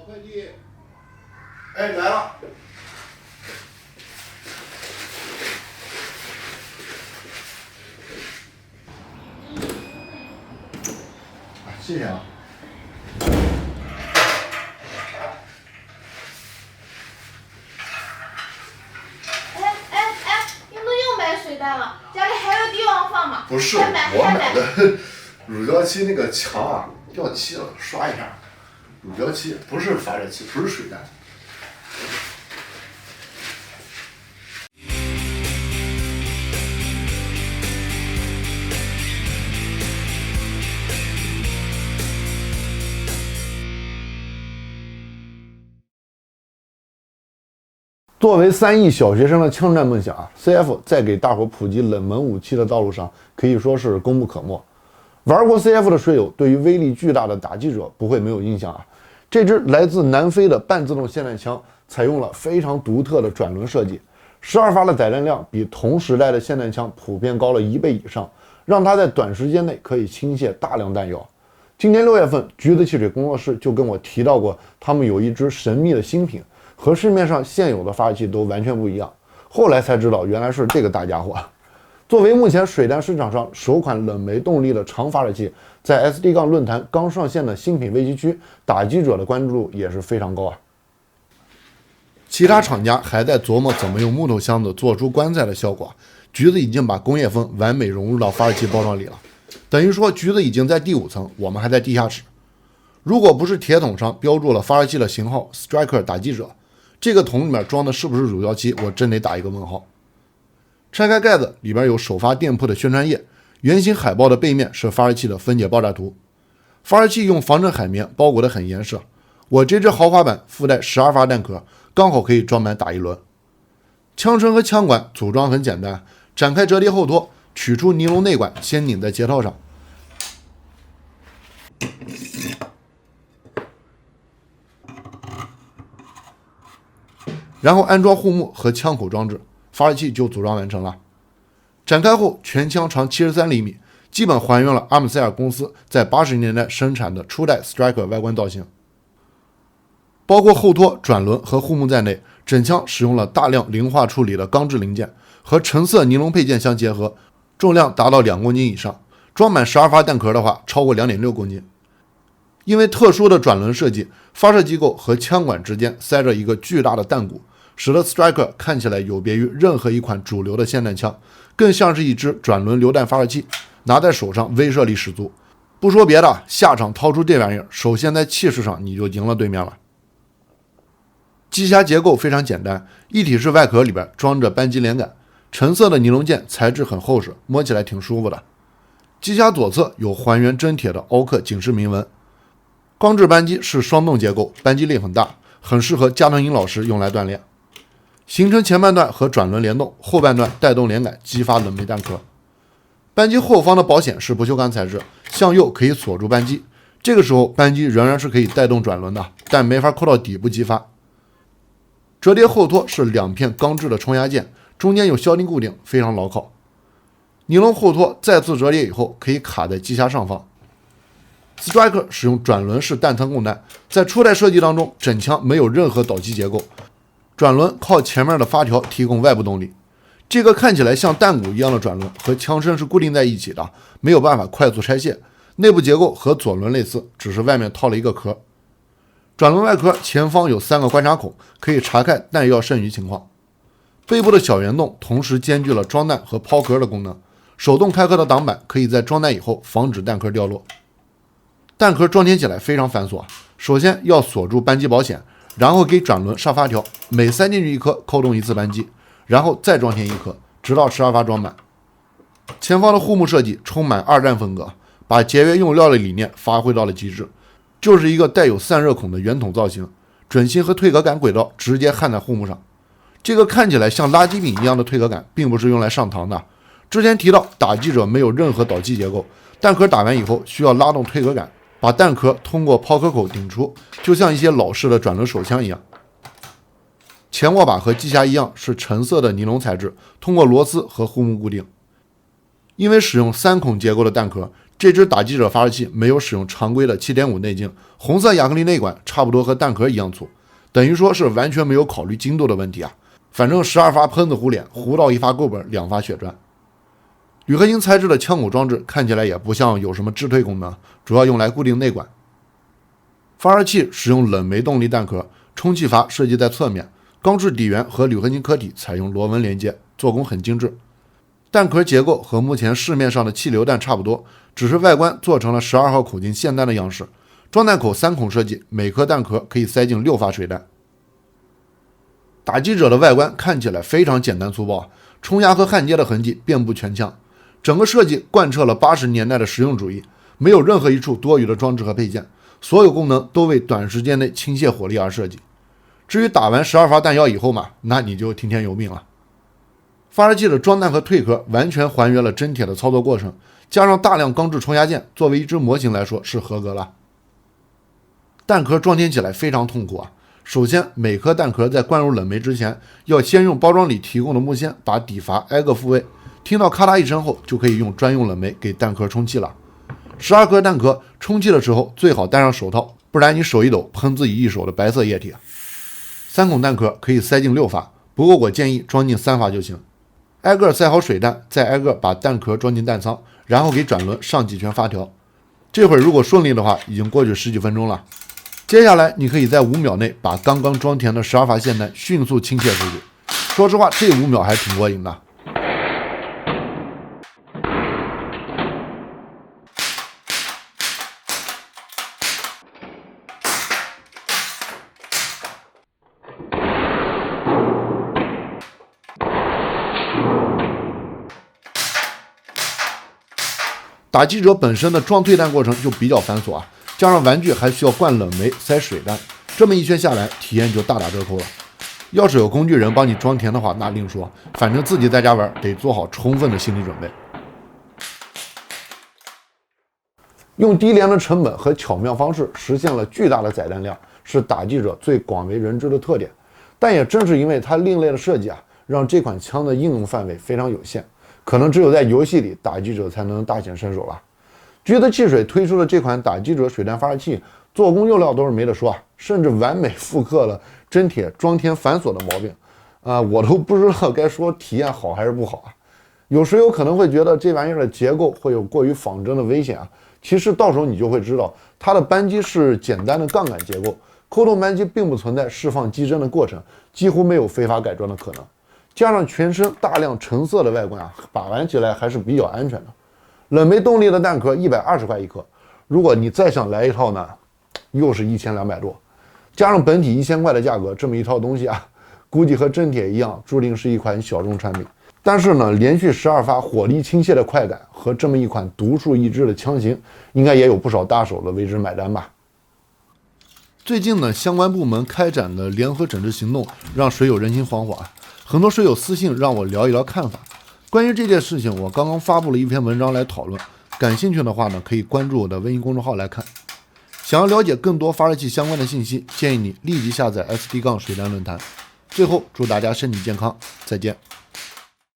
快递。哎，来了。谢谢啊。你们又买水袋了？家里还有地方放吗？不是，我买的乳胶漆那个墙啊掉漆了，刷一下。乳胶漆不是发热漆，不是水袋。作为3亿小学生的枪战梦想啊 ，CF 在给大伙普及冷门武器的道路上可以说是功不可没。玩过 CF 的水友对于威力巨大的打击者不会没有印象啊。这支来自南非的半自动霰弹枪采用了非常独特的转轮设计，12发的载弹量比同时代的霰弹枪普遍高了1倍以上，让它在短时间内可以倾泻大量弹药。今年6月份，橘子汽水工作室就跟我提到过，他们有一支神秘的新品。和市面上现有的发射器都完全不一样，后来才知道原来是这个大家伙。作为目前水弹市场上首款冷媒动力的长发射器，在 SD 杠论坛刚上线的新品危机区，打击者的关注度也是非常高啊。其他厂家还在琢磨怎么用木头箱子做出棺材的效果，橘子已经把工业风完美融入到发射器包装里了，等于说橘子已经在第5层，我们还在地下室。如果不是铁桶上标注了发射器的型号 Striker 打击者，这个桶里面装的是不是乳胶漆，我真得打一个问号。拆开盖子，里边有首发店铺的宣传页，圆形海报的背面是发射器的分解爆炸图。发射器用防震海绵包裹得很严实，我这支豪华版附带12发弹壳，刚好可以装满打一轮。枪身和枪管组装很简单，展开折叠后托，取出尼龙内管，先拧在节套上。然后安装护木和枪口装置，发射器就组装完成了。展开后，全枪长73厘米，基本还原了阿姆塞尔公司在80年代生产的初代 Striker 外观造型。包括后托、转轮和护木在内，整枪使用了大量零化处理的钢制零件，和橙色尼龙配件相结合，重量达到2公斤以上。装满12发弹壳的话，超过2.6公斤。因为特殊的转轮设计，发射机构和枪管之间塞着一个巨大的弹鼓，使得 Striker 看起来有别于任何一款主流的霰弹枪，更像是一支转轮榴弹发射器，拿在手上威慑力十足。不说别的，下场掏出这玩意儿，首先在气势上你就赢了对面了。机匣结构非常简单，一体式外壳里边装着扳机连杆，橙色的尼龙件材质很厚实，摸起来挺舒服的。机匣左侧有还原真铁的凹刻警示铭文。钢制扳机是双动结构，扳机力很大，很适合加藤鹰老师用来锻炼。行程前半段和转轮联动，后半段带动连杆激发冷媒弹壳。扳机后方的保险是不锈钢材质，向右可以锁住扳机，这个时候扳机仍然是可以带动转轮的，但没法扣到底部激发。折叠后托是2片钢制的冲压件，中间有销钉固定，非常牢靠。尼龙后托再次折叠以后可以卡在机匣上方。Striker 使用转轮式弹仓供弹，在初代设计当中，整枪没有任何导机结构，转轮靠前面的发条提供外部动力。这个看起来像弹鼓一样的转轮和枪身是固定在一起的，没有办法快速拆卸。内部结构和左轮类似，只是外面套了一个壳。转轮外壳前方有3个观察孔，可以查看弹药剩余情况。背部的小圆洞同时兼具了装弹和抛壳的功能，手动开合的挡板可以在装弹以后防止弹壳掉落。弹壳装填起来非常繁琐，首先要锁住扳机保险，然后给转轮上发条，每塞进去1颗扣动1次扳机，然后再装填1颗，直到12发装满。前方的护木设计充满2战风格，把节约用料的理念发挥到了极致，就是一个带有散热孔的圆筒造型，准心和退壳杆轨道直接焊在护木上。这个看起来像垃圾饼一样的退壳杆并不是用来上膛的，之前提到打击者没有任何导机结构，弹壳打完以后需要拉动退壳杆，把弹壳通过抛壳口顶出，就像一些老式的转轮手枪一样。前握把和机匣一样是橙色的尼龙材质，通过螺丝和护木固定。因为使用3孔结构的弹壳，这支打击者发射器没有使用常规的 7.5 内径，红色亚克力内管差不多和弹壳一样粗，等于说是完全没有考虑精度的问题啊。反正12发喷子糊脸，糊到1发够本，2发血砖。铝合金材质的枪口装置看起来也不像有什么制退功能，主要用来固定内管。发射器使用冷媒动力弹壳，充气阀设计在侧面，钢制底缘和铝合金壳体采用螺纹连接，做工很精致。弹壳结构和目前市面上的气流弹差不多，只是外观做成了12号口径霰弹的样式，装弹口3孔设计，每颗弹壳可以塞进6发水弹。打击者的外观看起来非常简单粗暴，冲压和焊接的痕迹遍布全枪，整个设计贯彻了80年代的实用主义，没有任何一处多余的装置和配件，所有功能都为短时间内倾泻火力而设计。至于打完12发弹药以后嘛，那你就听天由命了。发射器的装弹和退壳完全还原了真铁的操作过程，加上大量钢制冲压件，作为一只模型来说是合格了。弹壳装填起来非常痛苦啊！首先，每颗弹壳在灌入冷媒之前，要先用包装里提供的木锨把底阀挨个复位，听到咔嗒一声后，就可以用专用冷媒给弹壳充气了。12颗弹壳充气的时候最好戴上手套，不然你手一抖，喷自己一手的白色液体。3孔弹壳可以塞进6发，不过我建议装进3发就行。挨个塞好水弹，再挨个把弹壳装进弹仓，然后给转轮上几圈发条。这会儿如果顺利的话，已经过去10几分钟了。接下来你可以在5秒内把刚刚装填的12发霰弹迅速倾泻出去。说实话，这5秒还挺过瘾的。打击者本身的装退弹过程就比较繁琐啊，加上玩具还需要灌冷媒塞水弹，这么一圈下来，体验就大打折扣了。要是有工具人帮你装填的话，那另说，反正自己在家玩得做好充分的心理准备。用低廉的成本和巧妙方式实现了巨大的载弹量，是打击者最广为人知的特点。但也正是因为它另类的设计啊，让这款枪的应用范围非常有限。可能只有在游戏里，打击者才能大显身手了。橘子汽水推出的这款打击者水弹发射器，做工用料都是没得说啊，甚至完美复刻了真铁装填繁琐的毛病。我都不知道该说体验好还是不好啊。有时有可能会觉得这玩意儿的结构会有过于仿真的危险啊，其实到时候你就会知道，它的扳机是简单的杠杆结构，扣动扳机并不存在释放机针的过程，几乎没有非法改装的可能。加上全身大量橙色的外观啊，把玩起来还是比较安全的。冷媒动力的弹壳120块一颗，如果你再想来一套呢，又是1200多，加上本体1000块的价格，这么一套东西啊，估计和真铁一样，注定是一款小众产品。但是呢，连续12发火力倾泻的快感和这么一款独树一帜的枪型，应该也有不少大手的为之买单吧。最近呢，相关部门开展的联合整治行动，让水友人心惶惶啊。很多水友私信让我聊一聊看法。关于这件事情，我刚刚发布了一篇文章来讨论，感兴趣的话呢，可以关注我的微信公众号来看。想要了解更多发射器相关的信息，建议你立即下载 SD- 水弹论坛。最后，祝大家身体健康，再见。